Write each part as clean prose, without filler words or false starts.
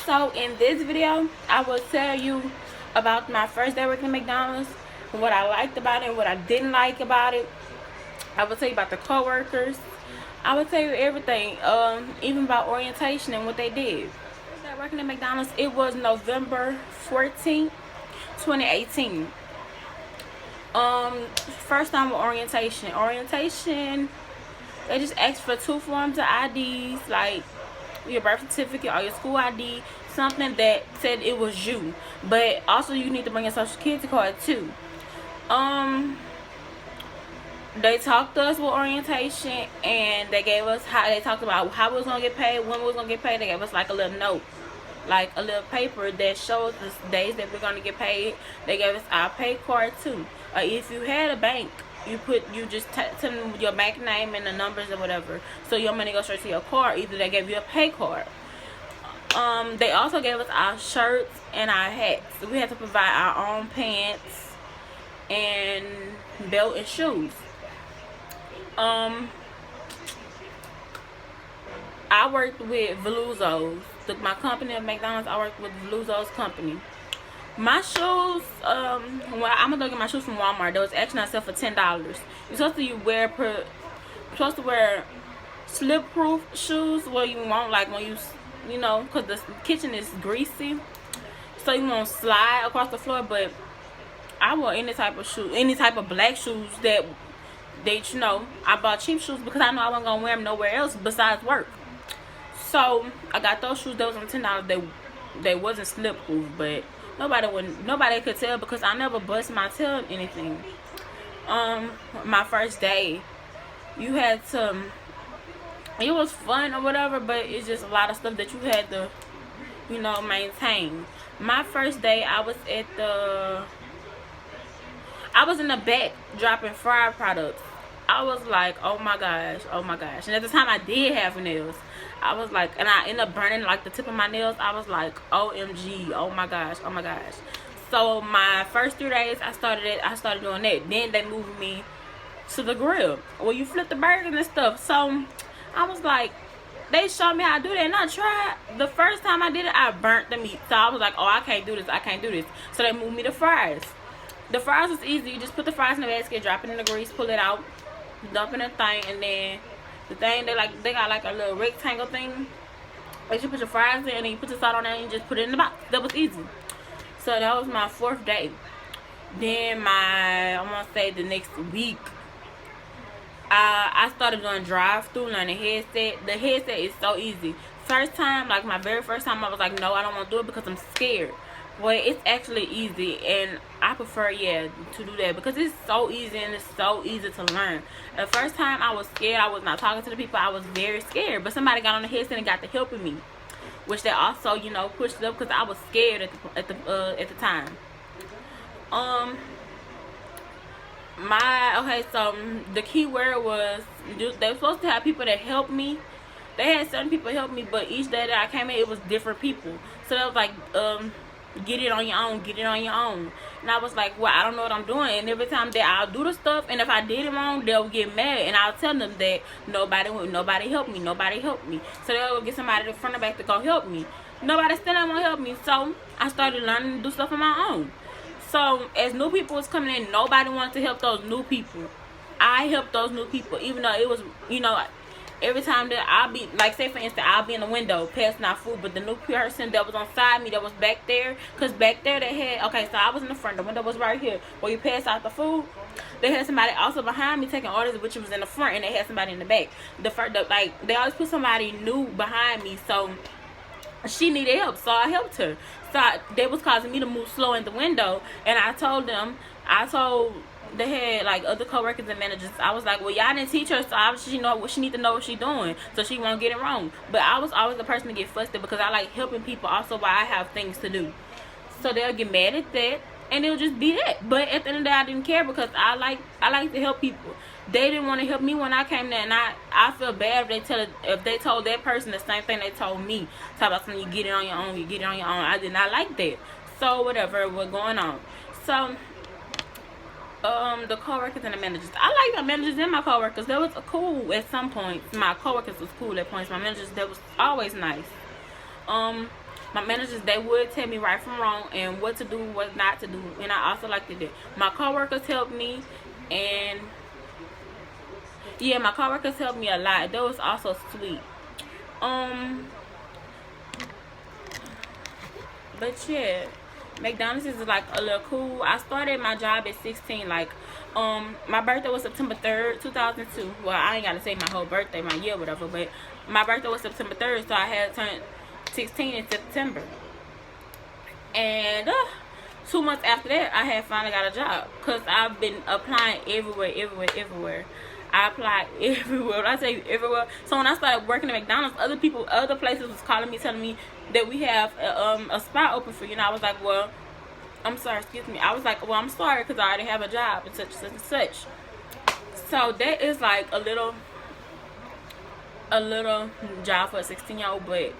So in this video, I will tell you about my first day working at McDonald's, what I liked about it, and what I didn't like about it. I will tell you about the co-workers. I will tell you everything, even about orientation and what they did. First day working at McDonald's, it was November 14th, 2018. First time with orientation. Orientation, they just asked for 2 forms of IDs, like your birth certificate or your school ID, something that said it was you. But also you need to bring your social security card too. They talked to us with orientation, and they gave us they talked about how we was gonna get paid, when we was gonna get paid. They gave us like a little note, like a little paper that shows the days that we're gonna get paid. They gave us our pay card too. If you had a bank, you just tell them your bank name and the numbers or whatever, so your money goes straight to your card. Either they gave you a pay card. They also gave us our shirts and our hats. We had to provide our own pants and belt and shoes. I worked with Veluzos. My company at McDonald's, I worked with Veluzos company. My shoes, well, I'm gonna get my shoes from Walmart. They was actually on sale for $10. You're supposed to wear slip-proof shoes where you won't, like when you know, cause the kitchen is greasy, so you won't slide across the floor. But I wore any type of shoe, any type of black shoes that I bought cheap shoes because I know I wasn't gonna wear them nowhere else besides work. So I got those shoes. Those on $10. They wasn't slip-proof, but nobody could tell because I never bust my tail or anything. My first day, you had to. It was fun or whatever, but it's just a lot of stuff that you had to, maintain. My first day, I was in the back dropping fried products. I was like, oh my gosh. And at the time, I did have nails. I was like, and I ended up burning like the tip of my nails. I was like, OMG, oh my gosh. So my first 3 days, I started doing that. Then they moved me to the grill where you flip the burgers and stuff. So I was like, they showed me how to do that, and I tried. The first time I did it, I burnt the meat. So I was like, oh, I can't do this. So they moved me to fries. The fries was easy. You just put the fries in the basket, drop it in the grease, pull it out, dump in the thing, and then the thing, they got like a little rectangle thing. You put your fries in, and then you put the salt on there, and you just put it in the box. That was easy. So that was my 4th day. Then I want to say the next week, I started doing drive-thru, learning headset. The headset is so easy. First time, like my very first time, I was like, no, I don't want to do it because I'm scared. Well, it's actually easy, and I prefer, to do that because it's so easy and it's so easy to learn. The first time I was scared. I was not talking to the people. I was very scared, but somebody got on the headset and got to helping me, which they also, pushed it up because I was scared at the time. So the key word was they were supposed to have people that helped me. They had certain people help me, but each day that I came in, it was different people. So that was like, get it on your own. And I was like, well, I don't know what I'm doing. And every time that I'll do the stuff, and if I did it wrong, they'll get mad, and I'll tell them that nobody helped me. So they'll get somebody in front and back to go help me. Nobody still don't want to help me. So I started learning to do stuff on my own. So as new people was coming in, nobody wanted to help those new people. I helped those new people, even though it was, every time that I'll be, like, say for instance, I'll be in the window passing out food, but the new person that was on side me, that was back there, because back there they had, so I was in the front, the window was right here, where you pass out the food. They had somebody also behind me taking orders, which was in the front, and they had somebody in the back. They always put somebody new behind me, so she needed help, so I helped her. So they was causing me to move slow in the window, and I told they had like other co-workers and managers. I was like, well, y'all didn't teach her, so obviously she need to know what she's doing, so she won't get it wrong. But I was always the person to get frustrated because I like helping people, also while I have things to do. So they'll get mad at that, and it'll just be that. But at the end of the day, I didn't care because I like to help people. They didn't want to help me when I came there, and I feel bad if they told that person the same thing they told me. Talk about something, you get it on your own. I did not like that. So whatever was going on. So the co-workers and the managers. I like my managers and my co-workers. They was cool at some points. My co-workers was cool at points. My managers, that was always nice. My managers, they would tell me right from wrong and what to do, what not to do, and I also liked it. My coworkers helped me, and yeah, my coworkers helped me a lot. That was also sweet. But yeah, McDonald's is like a little cool. I started my job at 16. Like, my birthday was September 3rd, 2002. Well, I ain't gotta say my whole birthday, my year, whatever. But my birthday was September 3rd, so I had turned 16 in September. And 2 months after that, I had finally got a job. Cause I've been applying everywhere. I applied everywhere. When I say everywhere, so when I started working at McDonald's, other places was calling me, telling me that we have a spot open for you. And I was like, well, I'm sorry, excuse me. I was like, well, I'm sorry, because I already have a job and such and such. So that is like a little job for a 16-year-old, but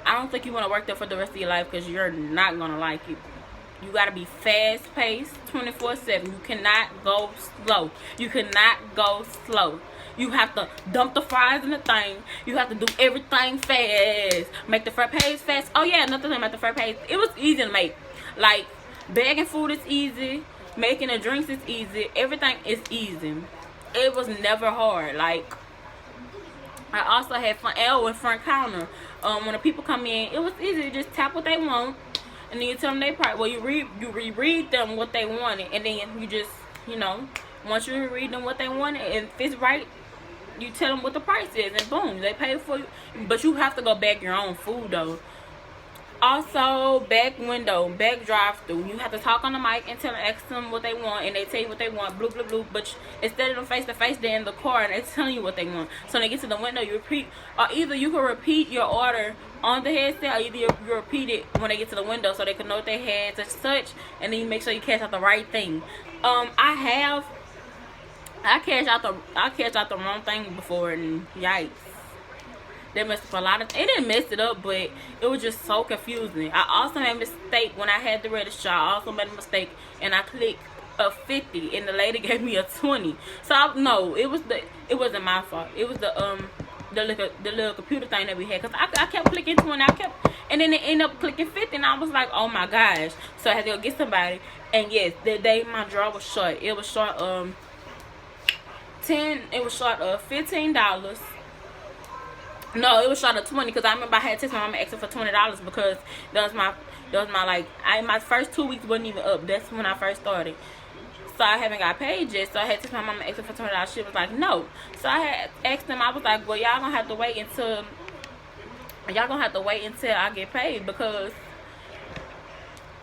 I don't think you want to work there for the rest of your life, because you're not gonna like it. You gotta be fast paced 24/7. You cannot go slow. You have to dump the fries in the thing. You have to do everything fast. Make the fry page fast. Oh yeah, another thing about the fry page. It was easy to make. Like, bagging food is easy. Making the drinks is easy. Everything is easy. It was never hard. Like, I also had front counter. When the people come in, it was easy. You just tap what they want. And then you tell them they price. Well, you read them what they wanted, and then you just, once you read them what they wanted, and if it's right, you tell them what the price is, and boom, they pay for you. But you have to go bag your own food though. Also, back drive-thru. You have to talk on the mic and ask them what they want, and they tell you what they want, blue, blue, blue. But instead of them face to face, they're in the car and they're telling you what they want. So when they get to the window, you repeat, or either you can repeat your order on the headset, or either you repeat it when they get to the window, so they can know what they had, such, and then you make sure you catch out the right thing. I catch out the wrong thing before, and yikes. They messed up a lot of. It didn't mess it up, but it was just so confusing. I also made a mistake when I had the register. I also made a mistake, and I clicked a 50, and the lady gave me a 20. So it wasn't my fault. It was the little computer thing that we had, because I kept clicking 20. And then it ended up clicking 50, and I was like, oh my gosh. So I had to go get somebody. And yes, that day my drawer was short. It was short $15. No, it was short of 20, because I remember I had to text my mama asking for $20, because that was my my first 2 weeks wasn't even up. That's when I first started. So I haven't got paid yet. So I had to text my mama asking for $20. She was like, no. So I had asked them. I was like, well, y'all gonna have to wait until I get paid, because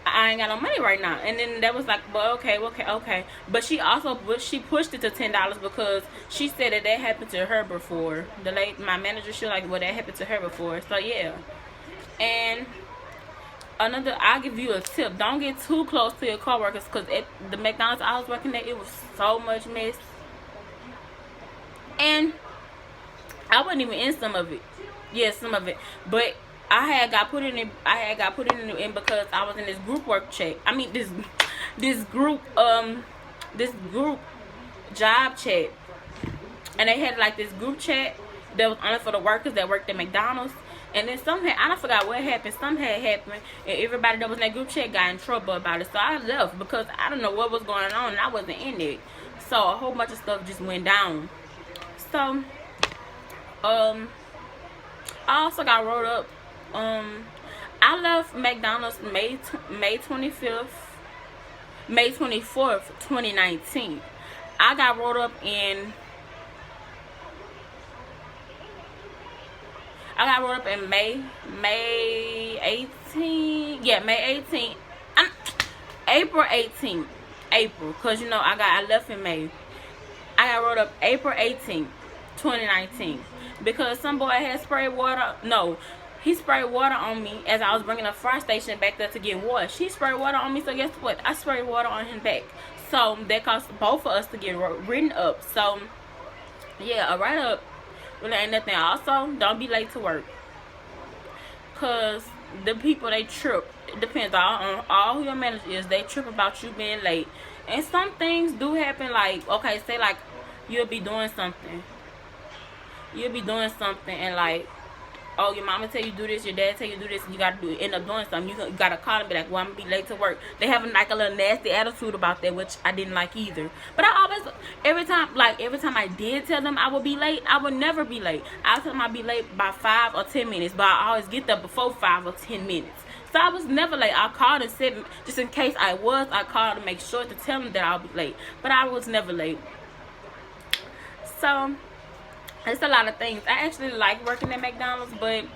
I ain't got no money right now. And then that was like, well, okay. But she pushed it to $10, because she said that happened to her before. My manager, she was like, well, that happened to her before. So yeah. And I'll give you a tip. Don't get too close to your coworkers, because at the McDonald's I was working at, it was so much mess. And I wasn't even in some of it. Yeah, some of it. But I had got put in because I was in this group work chat. I mean this group job chat. And they had like this group chat that was only for the workers that worked at McDonald's. And then I forgot what happened. Something had happened, and everybody that was in that group chat got in trouble about it. So I left, because I don't know what was going on, and I wasn't in it. So a whole bunch of stuff just went down. So I also got wrote up. I left McDonald's May 24th, 2019. I got wrote up in May 18th. Yeah, May 18th. April 18th. Because I left in May. I got wrote up April 18th, 2019. Because some boy had sprayed water. No, he sprayed water on me as I was bringing a fire station back there to get washed. He sprayed water on me, so guess what? I sprayed water on him back. So that caused both of us to get written up. So yeah, a write up really ain't nothing. Also, don't be late to work, because the people, they trip. It depends on all who your manager is. They trip about you being late. And some things do happen, like, okay, say like you'll be doing something and like oh, your mama tell you do this, your dad tell you do this, and you gotta end up doing something. You gotta call and be like, well, I'm gonna be late to work. They have like a little nasty attitude about that, which I didn't like either. But I always, every time I did tell them I would be late, I would never be late. I tell them I'd be late by 5 or 10 minutes, but I always get there before 5 or 10 minutes. So I was never late. I called and said, just in case I called to make sure to tell them that I'll be late. But I was never late. So it's a lot of things. I actually like working at McDonald's, but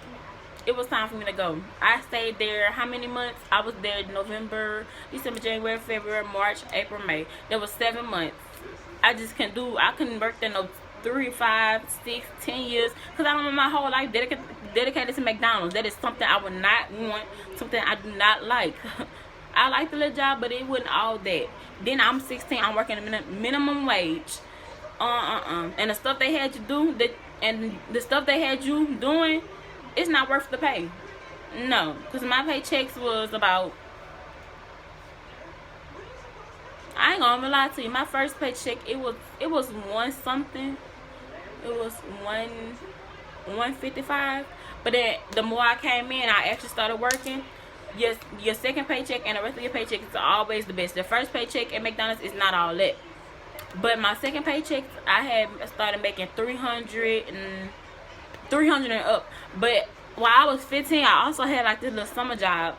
it was time for me to go. I stayed there how many months? I was there November, December, January, February, March, April, May. There was 7 months. I couldn't work there no 3, 5, 6, 10 years, because I don't want my whole life dedicated to McDonald's. That is something I would not want, something I do not like. I like the little job, but it wasn't all that. Then I'm 16, I'm working a minimum wage. And the stuff they had you do, the stuff they had you doing, it's not worth the pay. No, because my paychecks was about, I ain't gonna lie to you, my first paycheck, it was one something. It was 155. But then the more I came in, I actually started working. Your second paycheck and the rest of your paycheck is always the best. The first paycheck at McDonald's is not all that. But my second paycheck, I had started making 300 and up. But while I was 15, I also had like this little summer job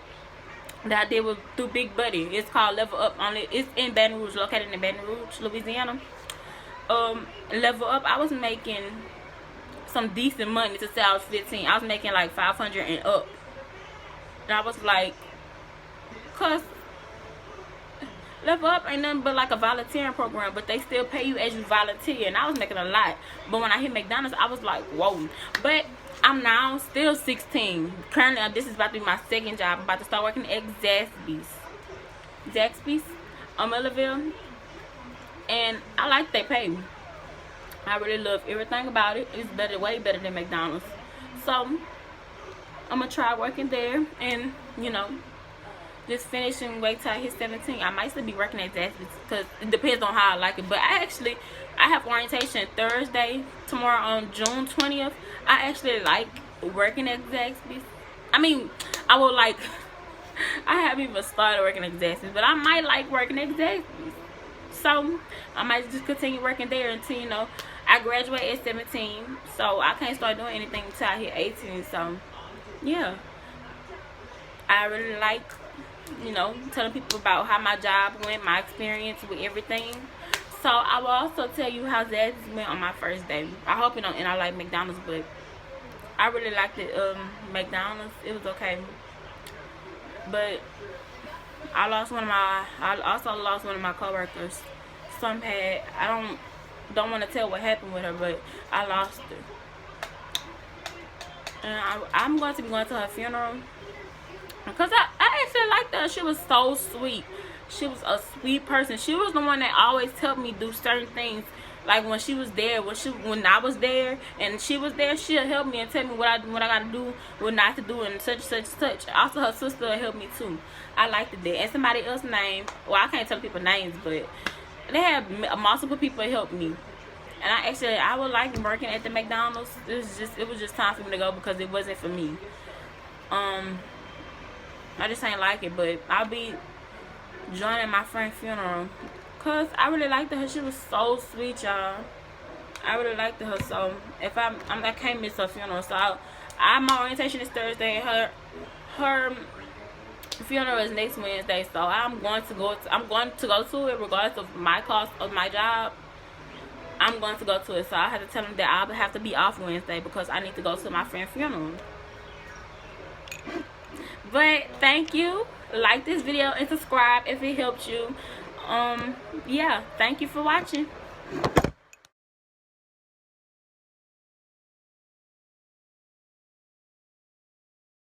that I did through Big Buddy. It's called Level Up. It's in Baton Rouge, located in Baton Rouge, Louisiana. Level Up, I was making some decent money to say I was 15. I was making like 500 and up. And I was like, cause Level Up ain't nothing but like a volunteering program, but they still pay you as you volunteer, and I was making a lot. But when I hit McDonald's, I was like, whoa. But I'm now still 16. Currently, this is about to be my second job. I'm about to start working at Zaxby's on Millerville, and I like they pay me. I really love everything about it. It's better, way better than McDonald's. So I'm gonna try working there, and just finishing wait till I hit 17. I might still be working at Zaxby's because it depends on how I like it. But I have orientation Thursday, tomorrow on June 20th. I actually like working at Zaxby's. I mean, I haven't even started working at Zaxby's, but I might like working at Zaxby's. So I might just continue working there until, I graduate at 17. So I can't start doing anything until I hit 18. So, yeah. I really like telling people about how my job went, my experience with everything. So I will also tell you how Zaxby's went on my first day. I hope you don't end up like McDonald's, but I really liked it. McDonald's, it was okay. But I also lost one of my coworkers. I don't want to tell what happened with her, but I lost her. And I'm going to be going to her funeral. Because I actually liked her. She was so sweet. She was a sweet person. She was the one that always helped me do certain things. Like when she was there, when I was there and she was there, she'll help me and tell me what I gotta do, what not to do, and such. Also, her sister helped me too. I liked it there. And somebody else's name, well, I can't tell people names, but they had multiple people help me. And I would like working at the McDonald's. It was just time for me to go because it wasn't for me. I just ain't like it, but I'll be joining my friend's funeral because I really liked her. She was so sweet, y'all. I really liked her. So if I can't miss her funeral. So my orientation is Thursday. Her funeral is next Wednesday. So I'm going to go to it regardless of my cost of my job. I'm going to go to it. So I have to tell them that I'll have to be off Wednesday because I need to go to my friend's funeral. But thank you. Like this video and subscribe if it helped you. Yeah, thank you for watching.